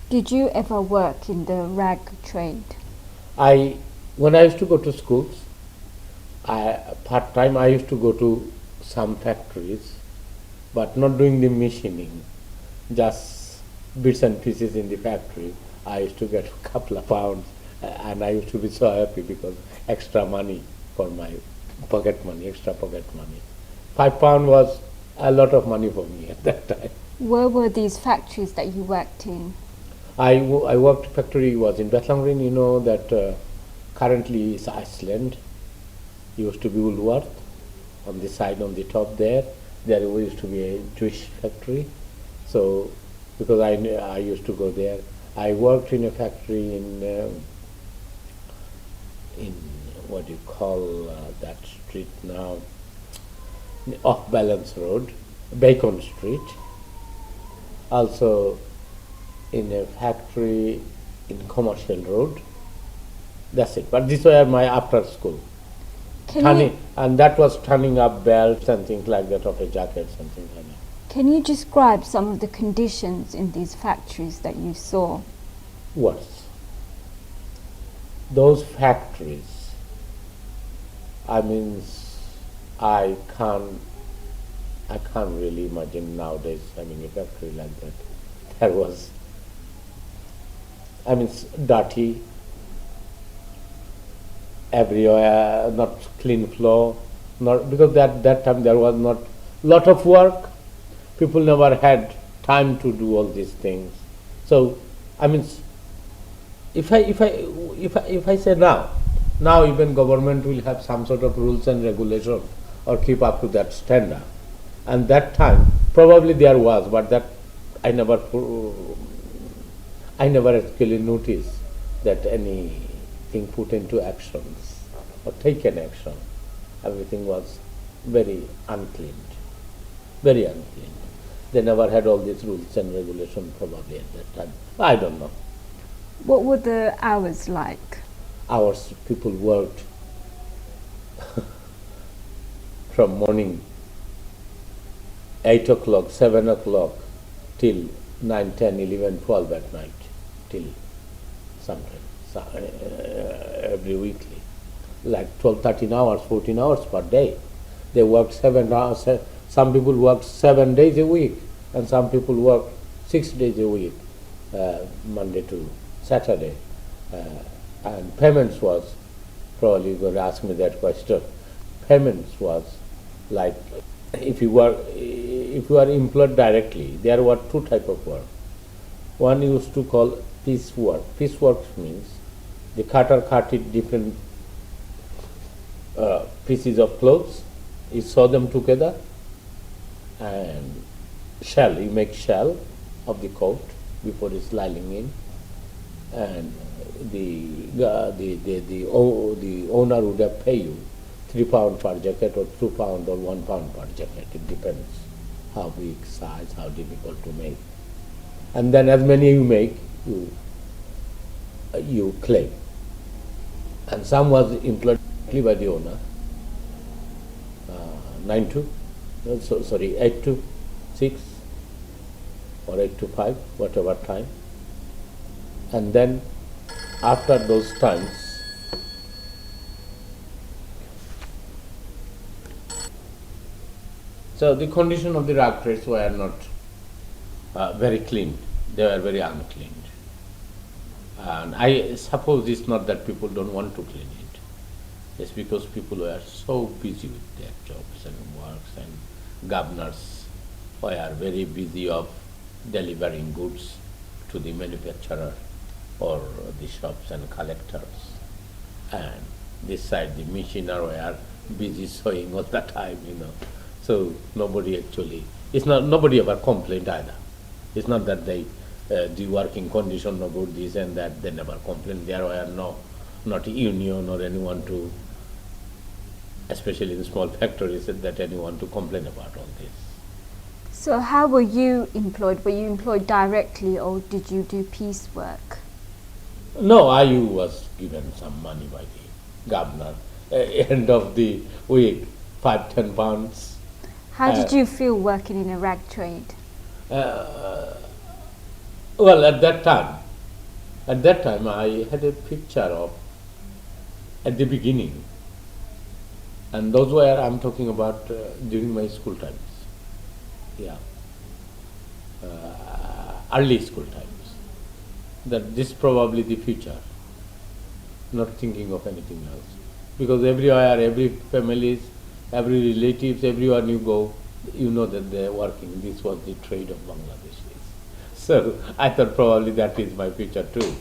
Did you ever work in the rag trade? When I used to go to schools, part time I used to go to some factories, but not doing the machining, just bits and pieces in the factory. I used to get a couple of pounds, and I used to be so happy because extra money for my pocket money, extra pocket money. £5 was a lot of money for me at that time. Where were these factories that you worked in? I worked factory was in Bethlangrin, you know that currently is Iceland. Used to be Woolworth on the side on the top there. There used to be a Jewish factory. So because I used to go there, I worked in a factory in what do you call that street now, off Balance Road, Bacon Street. Also in a factory in Commercial Road. That's it. But these were my after school. And that was turning up belts and things like that of a jacket, something like that. Can you describe some of the conditions in these factories that you saw? Worse. Those factories, I mean, I can't really imagine nowadays having a factory like that. There was, dirty everywhere, not clean floor, not because that time there was not lot of work. People never had time to do all these things. So, if I say now even government will have some sort of rules and regulation or keep up to that standard. And that time probably there was, but that I never actually noticed that anything put into actions or taken action. Everything was very unclean, very unclean. They never had all these rules and regulations probably at that time. I don't know. What were the hours like? Hours people worked from morning 8 o'clock, 7 o'clock till 9, 10, 11, 12 at night, till sometimes every weekly, like 12, 13 hours, 14 hours per day. They worked 7 hours. Some people worked 7 days a week, and some people worked 6 days a week, Monday to Saturday. And payments was, probably you're going to ask me that question. Payments was like, if you are employed directly, there were two type of work. One used to call piece work. Piece work means the cutter cutted different pieces of clothes. You sew them together, and you make shell of the coat before it's lining in, and the owner would have pay you £3 per jacket or £2 or £1 per jacket. It depends how big size, how difficult to make. And then as many you make, you claim. And some was employed by the owner, 8 to 6 or 8 to 5, whatever time. And then after those times, so the condition of the rag trades were not very clean. They were very unclean. And I suppose it's not that people don't want to clean it. It's because people were so busy with their jobs and works, and governors were very busy of delivering goods to the manufacturer or the shops and collectors. And this side, the missioner were busy sewing all the time, So nobody ever complained either. It's not that the working condition no good, this and that, they never complained. There were not union or anyone to, especially in small factories, that anyone to complain about all this. So how were you employed? Were you employed directly, or did you do piecework? No, I was given some money by the governor. End of the week, £5-10. How did you feel working in a rag trade? Well, at that time, At that time, I had a picture of at the beginning, and those were I'm talking about during my school times. Yeah, early school times. That this probably the future. Not thinking of anything else, because everywhere, every families, every relatives, everywhere you go, you know that they are working. This was the trade of Bangladeshis. So I thought probably that is my future too.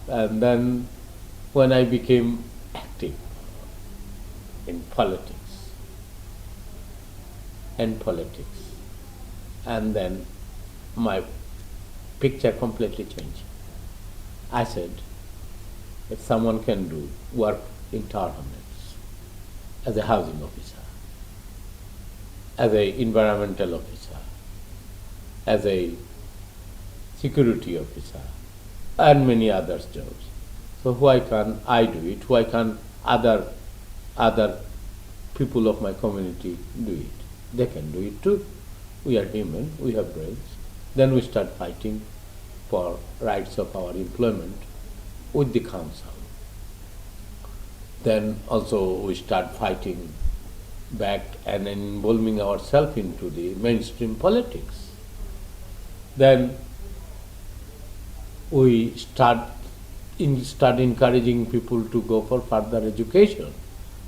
And then when I became active in politics, and then my picture completely changed. I said, if someone can do work in Tower Hamlets as a housing officer, as an environmental officer, as a security officer, and many other jobs. So why can't I do it? Why can't other people of my community do it? They can do it too. We are human, we have brains. Then we start fighting for rights of our employment with the council. Then also we start fighting back and involving ourselves into the mainstream politics. Then we start encouraging people to go for further education.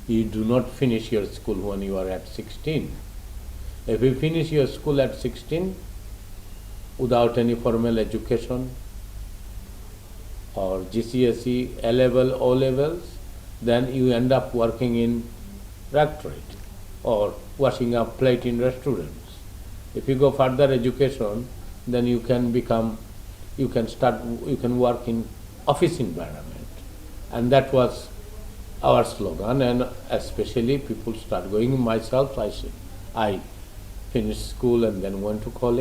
You do not finish your school when you are at 16. If you finish your school at 16 without any formal education or GCSE, A level, O levels, then you end up working in rectorate or washing up plate in restaurants. If you go further education, then you can work in office environment. And that was our slogan, and especially people start going. Myself, I finished school and then went to college.